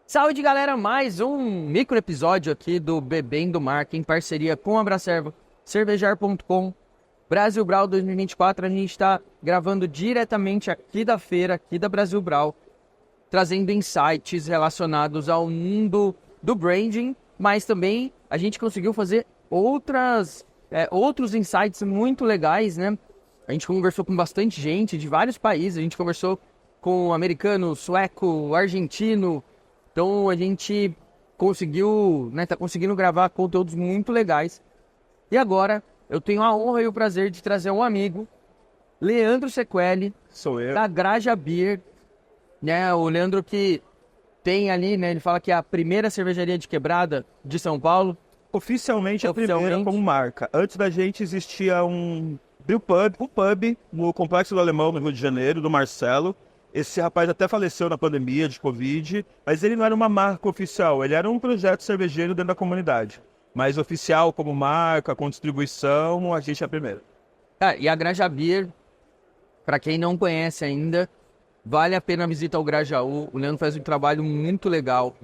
Saúde, galera! Mais um micro episódio aqui do Bebendo Marca em parceria com a Abracerva, cervejar.com, Brasil Brau 2024. A gente está gravando diretamente aqui da feira, aqui da Brasil Brau, trazendo insights relacionados ao mundo do branding, mas também a gente conseguiu fazer outros insights muito legais, né? A gente conversou com bastante gente de vários países, a gente conversou com americano, sueco, argentino. Então a gente conseguiu, tá conseguindo gravar conteúdos muito legais. E agora eu tenho a honra e o prazer de trazer um amigo, Leandro Sequeli, Sou eu. da Graja Beer, né? O Leandro que tem ali, né? Ele fala que é a primeira cervejaria de quebrada de São Paulo. Oficialmente a primeira como marca. Antes da gente existia um pub no Complexo do Alemão, no Rio de Janeiro, do Marcelo. Esse rapaz até faleceu na pandemia de Covid, mas ele não era uma marca oficial, ele era um projeto cervejeiro dentro da comunidade. Mas oficial como marca, com distribuição, a gente é a primeira. E a Graja Beer, para quem não conhece ainda, vale a pena visitar o Grajaú. O Leandro faz um trabalho muito legal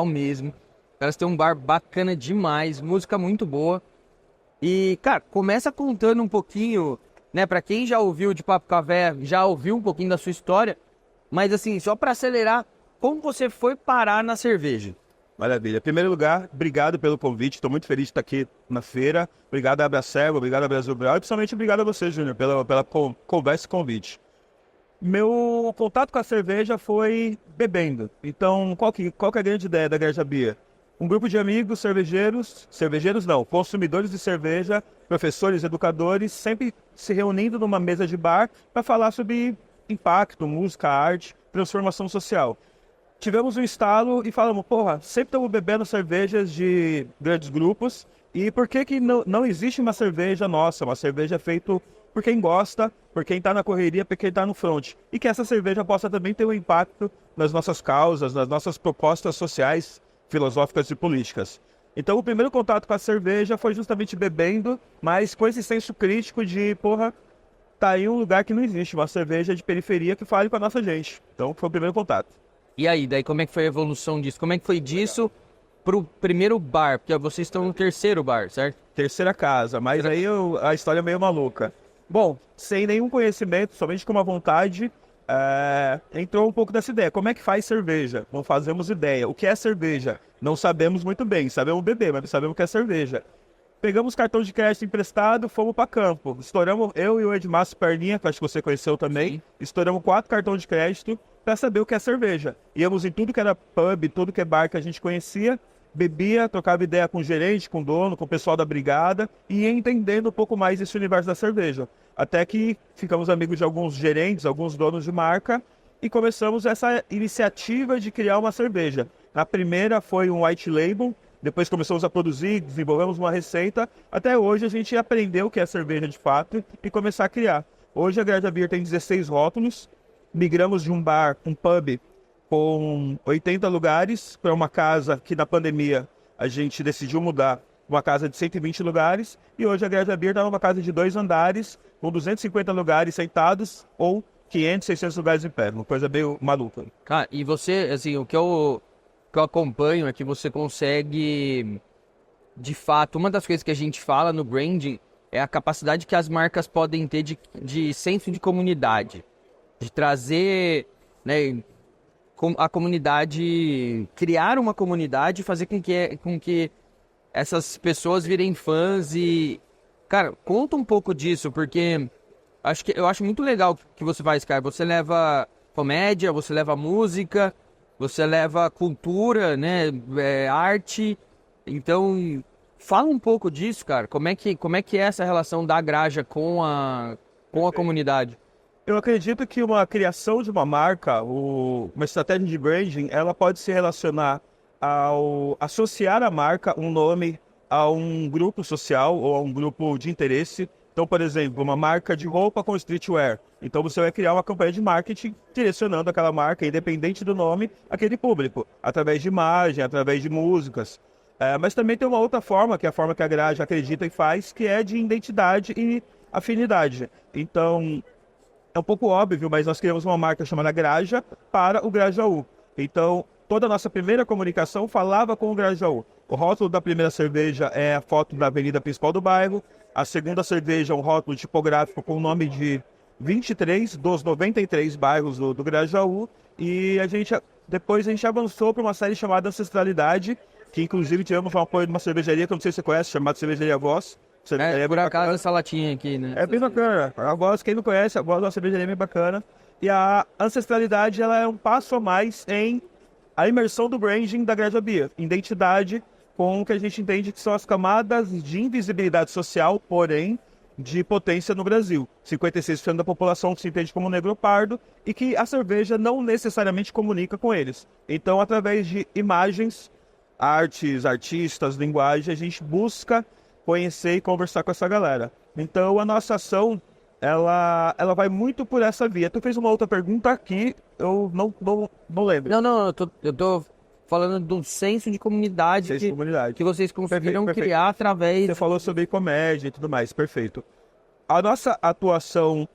mesmo. Elas têm um bar bacana demais, música muito boa. E, cara, começa contando um pouquinho, né? Pra quem já ouviu de Papo Cavé, já ouviu um pouquinho da sua história. Mas, assim, só pra acelerar, como você foi parar na cerveja? Maravilha. Em primeiro lugar, obrigado pelo convite. Estou muito feliz de estar aqui na feira. Obrigado à Abracerva, obrigado à Brasil Brau e principalmente obrigado a você, Júnior, pela conversa e convite. Meu contato com a cerveja foi bebendo. Então, qual que é a grande ideia da Graja Beer? Um grupo de amigos cervejeiros não, consumidores de cerveja, professores, educadores, sempre se reunindo numa mesa de bar para falar sobre impacto, música, arte, transformação social. Tivemos um estalo e falamos, porra, sempre estamos bebendo cervejas de grandes grupos e por que não existe uma cerveja nossa, uma cerveja feita por quem gosta, por quem está na correria, por quem está no front. E que essa cerveja possa também ter um impacto nas nossas causas, nas nossas propostas sociais, filosóficas e políticas. Então o primeiro contato com a cerveja foi justamente bebendo, mas com esse senso crítico de, porra, tá aí um lugar que não existe, uma cerveja de periferia que fale com a nossa gente. Então foi o primeiro contato. E aí, daí como é que foi a evolução disso? Como é que foi disso pro primeiro bar? Porque vocês estão no terceiro bar, certo? Terceira casa, mas aí a história é meio maluca. Bom, sem nenhum conhecimento, somente com uma vontade, entrou um pouco dessa ideia. Como é que faz cerveja? Não fazemos ideia. O que é cerveja? Não sabemos muito bem. Sabemos beber, mas não sabemos o que é cerveja. Pegamos cartão de crédito emprestado, fomos para campo. Estouramos, eu e o Edmárcio Perninha, que acho que você conheceu também, Sim. estouramos 4 cartões de crédito para saber o que é cerveja. Íamos em tudo que era pub, tudo que é bar que a gente conhecia, bebia, trocava ideia com o gerente, com o dono, com o pessoal da brigada e ia entendendo um pouco mais esse universo da cerveja. Até que ficamos amigos de alguns gerentes, alguns donos de marca e começamos essa iniciativa de criar uma cerveja. A primeira foi um white label, depois começamos a produzir, desenvolvemos uma receita. Até hoje a gente aprendeu o que é cerveja de fato e começar a criar. Hoje a Graja Beer tem 16 rótulos, migramos de um bar, um pub, com 80 lugares para uma casa que na pandemia a gente decidiu mudar, uma casa de 120 lugares, e hoje a Graja Beer está numa casa de 2 andares, com 250 lugares sentados ou 500, 600 lugares em pé, uma coisa meio maluca. Cara, e você, assim, o que eu acompanho é que você consegue, de fato, uma das coisas que a gente fala no branding é a capacidade que as marcas podem ter de senso de comunidade, de trazer, né, a comunidade, criar uma comunidade e fazer com que essas pessoas virem fãs e, cara, conta um pouco disso, porque eu acho muito legal o que você faz, cara. Você leva comédia, você leva música, você leva cultura, né, arte. Então, fala um pouco disso, cara. Como é que é essa relação da Graja com a comunidade? Eu acredito que uma criação de uma marca, uma estratégia de branding, ela pode se relacionar ao associar a marca um nome a um grupo social ou a um grupo de interesse. Então, por exemplo, uma marca de roupa com streetwear. Então, você vai criar uma campanha de marketing direcionando aquela marca, independente do nome, aquele público, através de imagem, através de músicas. Mas também tem uma outra forma, que é a forma que a Graja acredita e faz, que é de identidade e afinidade. Então, é um pouco óbvio, mas nós criamos uma marca chamada Graja para o Grajaú. Então, toda a nossa primeira comunicação falava com o Grajaú. O rótulo da primeira cerveja é a foto da avenida principal do bairro. A segunda cerveja é um rótulo tipográfico com o nome de 23 dos 93 bairros do Grajaú. E depois a gente avançou para uma série chamada Ancestralidade, que inclusive tivemos o apoio de uma cervejaria que eu não sei se você conhece, chamada Cervejaria Voz. Por acaso essa latinha aqui, né? É bem bacana. A Voz, quem não conhece, a Voz é uma cervejaria bem bacana. E a Ancestralidade, ela é um passo a mais em a imersão do branding da Graja Beer. Identidade com o que a gente entende que são as camadas de invisibilidade social, porém de potência no Brasil. 56% da população se entende como negro pardo e que a cerveja não necessariamente comunica com eles. Então, através de imagens, artes, artistas, linguagem, a gente busca conhecer e conversar com essa galera. Então, a nossa ação, ela vai muito por essa via. Tu fez uma outra pergunta aqui, eu não lembro. Não, eu tô falando do senso de comunidade, que vocês conseguiram criar através... Você falou sobre comédia e tudo mais, perfeito. A nossa atuação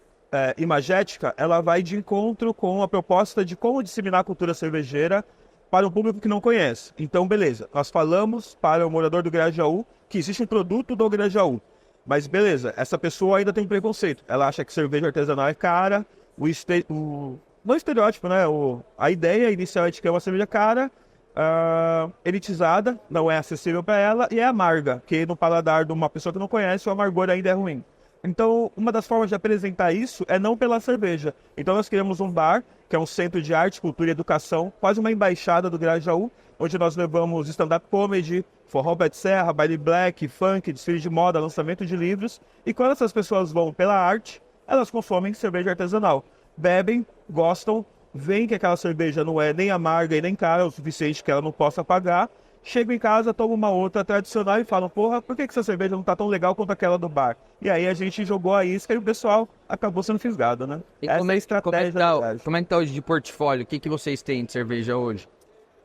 imagética, ela vai de encontro com a proposta de como disseminar a cultura cervejeira para um público que não conhece. Então, beleza, nós falamos para o morador do Grajaú que existe um produto do Grajaú. Mas beleza, essa pessoa ainda tem preconceito. Ela acha que cerveja artesanal é cara, não estereótipo, né? A ideia inicial é de que é uma cerveja cara, elitizada, não é acessível para ela e é amarga, que no paladar de uma pessoa que não conhece, o amargor ainda é ruim. Então, uma das formas de apresentar isso é não pela cerveja. Então, nós criamos um bar, que é um centro de arte, cultura e educação, quase uma embaixada do Grajaú, onde nós levamos stand-up comedy, forró pé de serra, baile black, funk, desfile de moda, lançamento de livros. E quando essas pessoas vão pela arte, elas consomem cerveja artesanal. Bebem, gostam, veem que aquela cerveja não é nem amarga e nem cara o suficiente que ela não possa pagar. Chegam em casa, tomam uma outra tradicional e falam, porra, por que essa cerveja não tá tão legal quanto aquela do bar? E aí a gente jogou a isca e o pessoal acabou sendo fisgado, né? E essa é a estratégia. Como é que tá hoje de portfólio? O que vocês têm de cerveja hoje?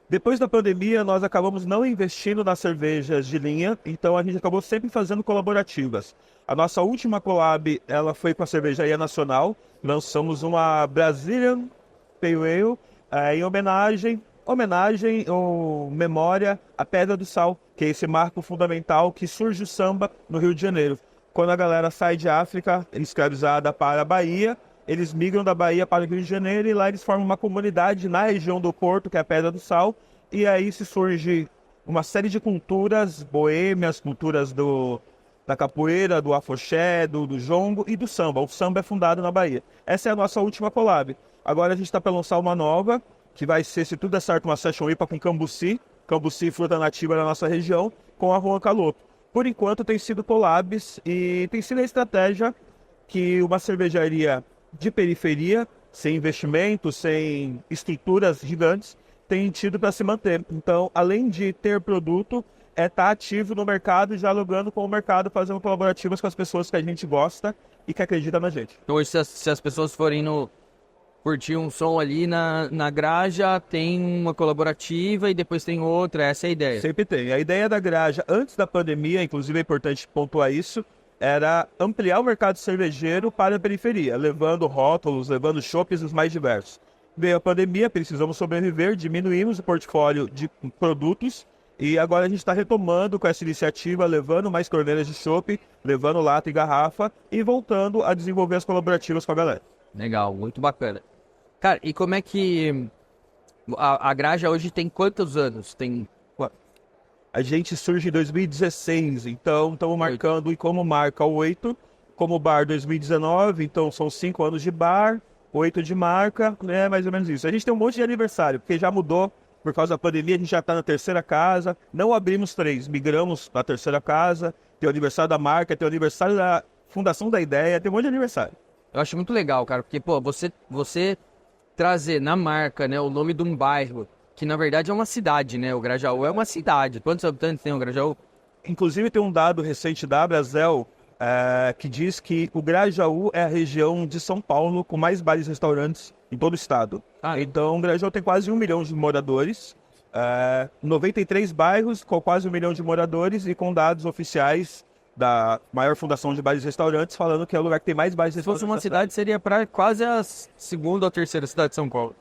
Depois da pandemia, nós acabamos não investindo nas cervejas de linha, então a gente acabou sempre fazendo colaborativas. A nossa última collab, ela foi com a Cervejaria Nacional. Lançamos uma Brazilian Pale Ale em homenagem ou memória à Pedra do Sal, que é esse marco fundamental que surge o samba no Rio de Janeiro. Quando a galera sai de África, escravizada para a Bahia, eles migram da Bahia para o Rio de Janeiro e lá eles formam uma comunidade na região do Porto, que é a Pedra do Sal, e aí se surge uma série de culturas boêmias, culturas da capoeira, do afoxé, do jongo e do samba. O samba é fundado na Bahia. Essa é a nossa última collab. Agora a gente está para lançar uma nova, que vai ser, se tudo der certo, uma Session IPA com cambuci, fruta nativa da nossa região, com a Juan Caloto. Por enquanto tem sido collabs e tem sido a estratégia que uma cervejaria de periferia, sem investimento, sem estruturas gigantes, tem tido para se manter. Então, além de ter produto, estar ativo no mercado, dialogando com o mercado, fazendo colaborativas com as pessoas que a gente gosta e que acreditam na gente. Então, hoje, se as pessoas forem curtir um som ali na Graja, tem uma colaborativa e depois tem outra, essa é a ideia. Sempre tem. A ideia da Graja, antes da pandemia, inclusive é importante pontuar isso, era ampliar o mercado cervejeiro para a periferia, levando rótulos, levando chopps os mais diversos. Veio a pandemia, precisamos sobreviver, diminuímos o portfólio de produtos e agora a gente está retomando com essa iniciativa, levando mais torneiras de chopp, levando lata e garrafa e voltando a desenvolver as colaborativas com a galera. Legal, muito bacana. Cara, e como é que a Graja hoje tem quantos anos? A gente surge em 2016, então estamos marcando e como marca 8, como bar 2019, então são 5 anos de bar, 8 de marca, né, mais ou menos isso. A gente tem um monte de aniversário, porque já mudou, por causa da pandemia, a gente já está na terceira casa, não abrimos 3, migramos para a terceira casa, tem o aniversário da marca, tem o aniversário da fundação da ideia, tem um monte de aniversário. Eu acho muito legal, cara, porque, pô, você trazer na marca, né, o nome de um bairro, que na verdade é uma cidade, né? O Grajaú é uma cidade. Quantos habitantes tem o Grajaú? Inclusive tem um dado recente da Abrazel que diz que o Grajaú é a região de São Paulo com mais bares e restaurantes em todo o estado. Então o Grajaú tem quase 1 milhão de moradores, 93 bairros com quase 1 milhão de moradores e com dados oficiais da maior fundação de bares e restaurantes falando que é o lugar que tem mais bares e restaurantes. Se fosse uma cidade, seria para quase a segunda ou terceira cidade de São Paulo.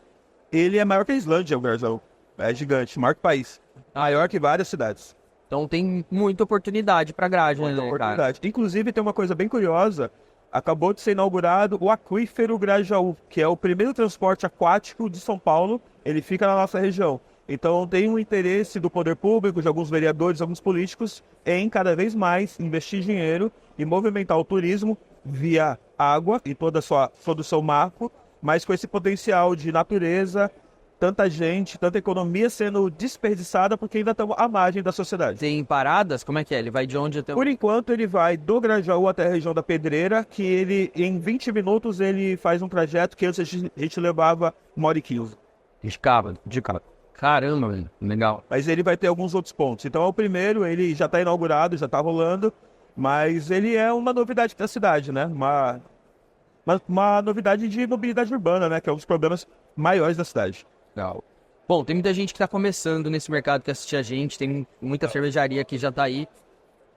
Ele é maior que a Islândia, o Grajaú. É gigante, maior que o país. Maior que várias cidades. Então tem muita oportunidade pra Grade, né, cara? Oportunidade. Inclusive, tem uma coisa bem curiosa. Acabou de ser inaugurado o Aquífero Grajaú, que é o primeiro transporte aquático de São Paulo. Ele fica na nossa região. Então, tem um interesse do poder público, de alguns vereadores, alguns políticos, em cada vez mais investir dinheiro e movimentar o turismo via água e todo o seu marco, mas com esse potencial de natureza, tanta gente, tanta economia sendo desperdiçada porque ainda estamos à margem da sociedade. Tem paradas? Como é que é? Ele vai de onde até Por enquanto, ele vai do Grajaú até a região da Pedreira, que ele, em 20 minutos, ele faz um trajeto que antes a gente levava 1h15. de cabo? De cabo. Caramba, velho. Legal. Mas ele vai ter alguns outros pontos. Então, é o primeiro, ele já está inaugurado, já está rolando, mas ele é uma novidade da cidade, né? Uma novidade de mobilidade urbana, né? Que é um dos problemas maiores da cidade. Legal. Bom, tem muita gente que tá começando nesse mercado que assiste a gente, tem muita cervejaria que já tá aí.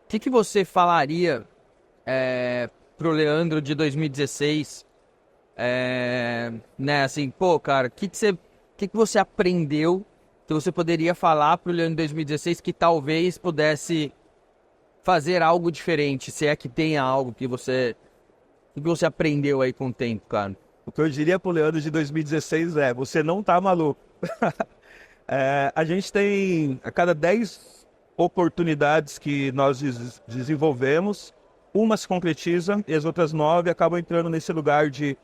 O que você falaria pro Leandro de 2016? Né, assim, pô, cara, que você aprendeu que você poderia falar pro Leandro de 2016 que talvez pudesse fazer algo diferente, se é que tenha algo que você aprendeu aí com o tempo, cara? O que eu diria pro Leandro de 2016 é, você não tá maluco. A gente tem, a cada 10 oportunidades que nós desenvolvemos, uma se concretiza e as outras 9 acabam entrando nesse lugar de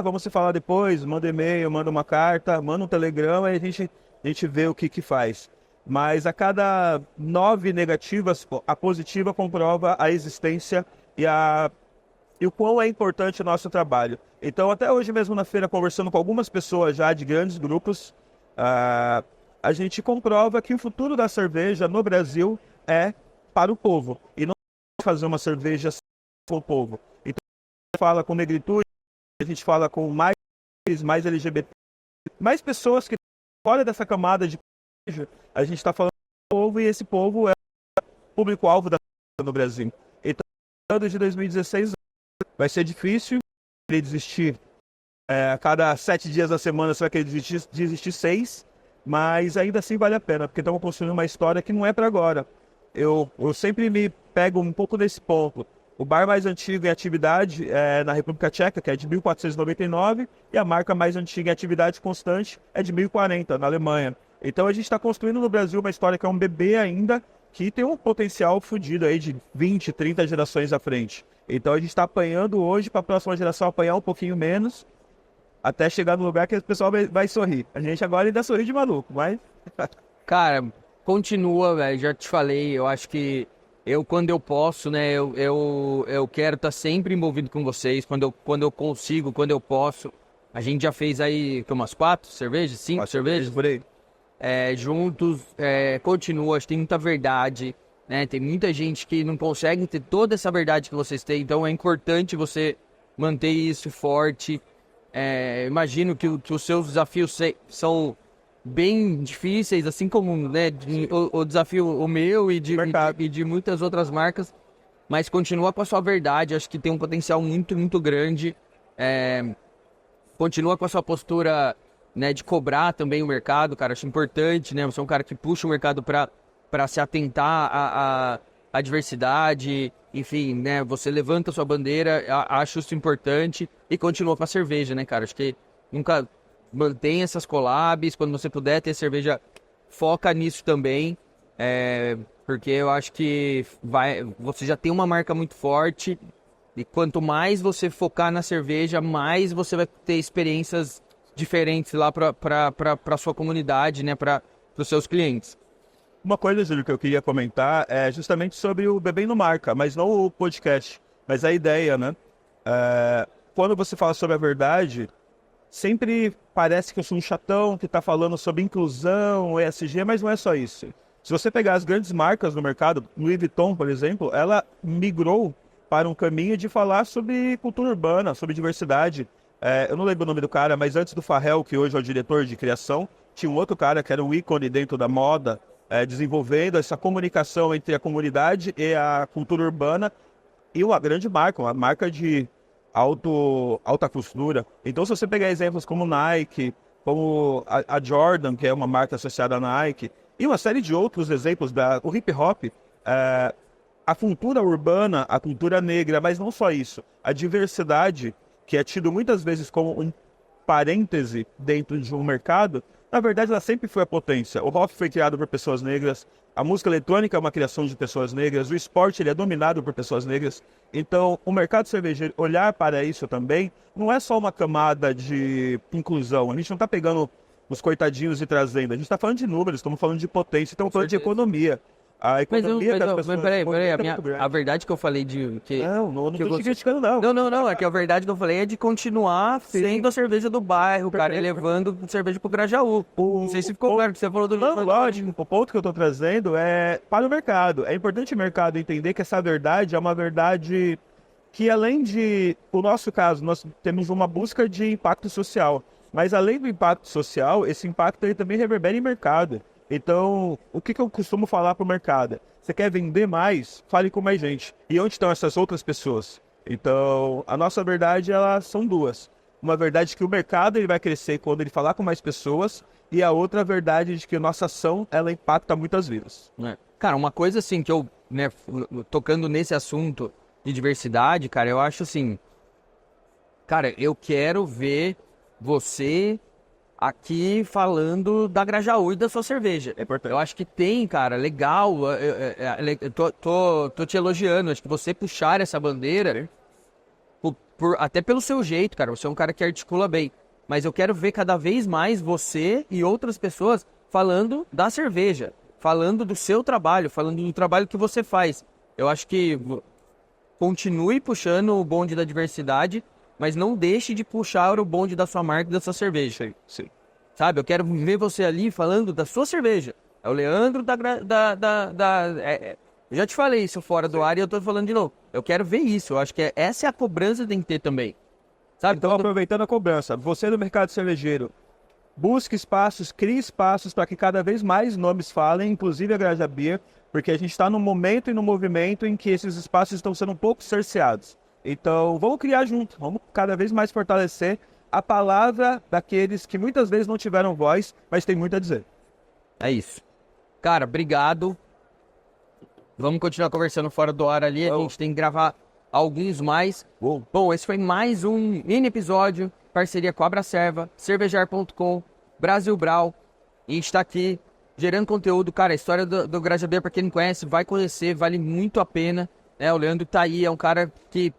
vamos se falar depois, manda e-mail, manda uma carta, manda um telegrama e a gente vê o que faz. Mas a cada 9 negativas, a positiva comprova a existência e o quão é importante o nosso trabalho. Então, até hoje mesmo na feira, conversando com algumas pessoas já de grandes grupos, a gente comprova que o futuro da cerveja no Brasil é para o povo. E não fazer uma cerveja para o povo. Então, a gente fala com negritude, a gente fala com mais LGBT, mais pessoas que estão fora dessa camada de cerveja, a gente está falando com o povo e esse povo é o público-alvo da cerveja no Brasil. Então, no ano de 2016, vai ser difícil ele desistir. A cada 7 dias da semana você vai querer desistir 6, mas ainda assim vale a pena, porque estamos construindo uma história que não é para agora. Eu sempre me pego um pouco nesse ponto. O bar mais antigo em atividade é na República Tcheca, que é de 1499, e a marca mais antiga em atividade constante é de 1040, na Alemanha. Então a gente está construindo no Brasil uma história que é um bebê ainda, que tem um potencial fodido aí de 20, 30 gerações à frente. Então a gente está apanhando hoje para a próxima geração apanhar um pouquinho menos, até chegar no lugar que o pessoal vai sorrir. A gente agora ainda sorri de maluco, mas... Cara, continua, velho. Já te falei, eu acho que quando eu posso, né, eu quero estar sempre envolvido com vocês, quando eu consigo, quando eu posso. A gente já fez aí umas 4 cervejas, 5 cervejas? Por aí. Juntos, continua, acho que tem muita verdade, né? Tem muita gente que não consegue ter toda essa verdade que vocês têm, então é importante você manter isso forte. Imagino que os seus desafios são bem difíceis, assim como, né, o desafio o meu e de muitas outras marcas, mas continua com a sua verdade, acho que tem um potencial muito, muito grande. Continua com a sua postura, né, de cobrar também o mercado, cara, acho importante, né? Você é um cara que puxa o mercado para se atentar à diversidade, enfim, né? Você levanta a sua bandeira, acho isso importante e continua com a cerveja, né, cara? Acho que nunca mantém essas collabs, quando você puder ter cerveja, foca nisso também, porque eu acho que você já tem uma marca muito forte e quanto mais você focar na cerveja, mais você vai ter experiências diferentes lá para sua comunidade, né, para os seus clientes. Uma coisa, Júlio, que eu queria comentar é justamente sobre o Bebendo Marca, mas não o podcast, mas a ideia, né? Quando você fala sobre a verdade, sempre parece que eu sou um chatão que está falando sobre inclusão, ESG, mas não é só isso. Se você pegar as grandes marcas no mercado, Louis Vuitton, por exemplo, ela migrou para um caminho de falar sobre cultura urbana, sobre diversidade. Eu não lembro o nome do cara, mas antes do Farrell, que hoje é o diretor de criação, tinha um outro cara que era um ícone dentro da moda, desenvolvendo essa comunicação entre a comunidade e a cultura urbana, e uma grande marca, uma marca de alta costura. Então, se você pegar exemplos como Nike, como a Jordan, que é uma marca associada à Nike, e uma série de outros exemplos o hip hop, a cultura urbana, a cultura negra, mas não só isso, a diversidade, que é tido muitas vezes como um parêntese dentro de um mercado, na verdade ela sempre foi a potência. O rock foi criado por pessoas negras, a música eletrônica é uma criação de pessoas negras, o esporte ele é dominado por pessoas negras. Então, o mercado cervejeiro, olhar para isso também, não é só uma camada de inclusão. A gente não está pegando os coitadinhos e trazendo. A gente está falando de números, estamos falando de potência, estamos falando de economia. A economia das pessoas... Mas peraí, a verdade que eu falei de... Não tô te criticando, não. Não, é que a verdade que eu falei é de continuar sendo a cerveja do bairro, cara, e levando cerveja pro Grajaú. Não sei se ficou claro que você falou do... Não, lógico, o ponto que eu tô trazendo é para o mercado. É importante o mercado entender que essa verdade é uma verdade que, além de... No nosso caso, nós temos uma busca de impacto social. Mas, além do impacto social, esse impacto ele também reverbera em mercado. Então, o que eu costumo falar para o mercado? Você quer vender mais? Fale com mais gente. E onde estão essas outras pessoas? Então, a nossa verdade, elas são duas. Uma verdade que o mercado ele vai crescer quando ele falar com mais pessoas, e a outra verdade de que a nossa ação, ela impacta muitas vidas. Cara, uma coisa assim que eu, né, tocando nesse assunto de diversidade, cara, eu acho assim, cara, eu quero ver você aqui falando da Grajaú e da sua cerveja. É importante. Eu acho que tem, cara, legal. Eu tô te elogiando. Acho que você puxar essa bandeira, até pelo seu jeito, cara. Você é um cara que articula bem. Mas eu quero ver cada vez mais você e outras pessoas falando da cerveja, falando do seu trabalho, falando do trabalho que você faz. Eu acho que continue puxando o bonde da diversidade, mas não deixe de puxar o bonde da sua marca e da sua cerveja. Sim. Sabe, eu quero ver você ali falando da sua cerveja. É o Leandro eu já te falei isso fora do ar e eu tô falando de novo. Eu quero ver isso. Eu acho que essa é a cobrança que tem que ter também. Sabe? Então, aproveitando a cobrança, você do mercado cervejeiro, busque espaços, crie espaços para que cada vez mais nomes falem, inclusive a Graja Beer, porque a gente está num momento e num movimento em que esses espaços estão sendo um pouco cerceados. Então, vamos criar junto, vamos cada vez mais fortalecer a palavra daqueles que muitas vezes não tiveram voz, mas tem muito a dizer. É isso. Cara, obrigado. Vamos continuar conversando fora do ar ali, a gente tem que gravar alguns mais. Bom, esse foi mais um mini episódio, parceria com a Abracerva, cervejar.com, Brasil Brau, e a gente tá aqui gerando conteúdo. Cara, a história do Graja Beer, pra quem não conhece, vai conhecer, vale muito a pena. O Leandro tá aí, é um cara que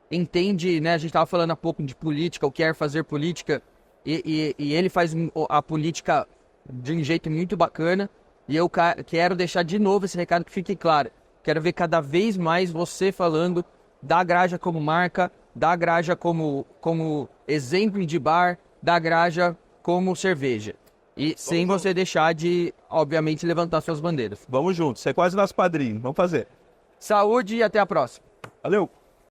entende, né? A gente tava falando há pouco de política, o que é fazer política, e ele faz a política de um jeito muito bacana. E eu quero deixar de novo esse recado que fique claro. Quero ver cada vez mais você falando da Graja como marca, da Graja como exemplo de bar, da Graja como cerveja. E sem você deixar de, obviamente, levantar suas bandeiras. Vamos juntos, você é quase nosso padrinho, vamos fazer. Saúde e até a próxima. Valeu!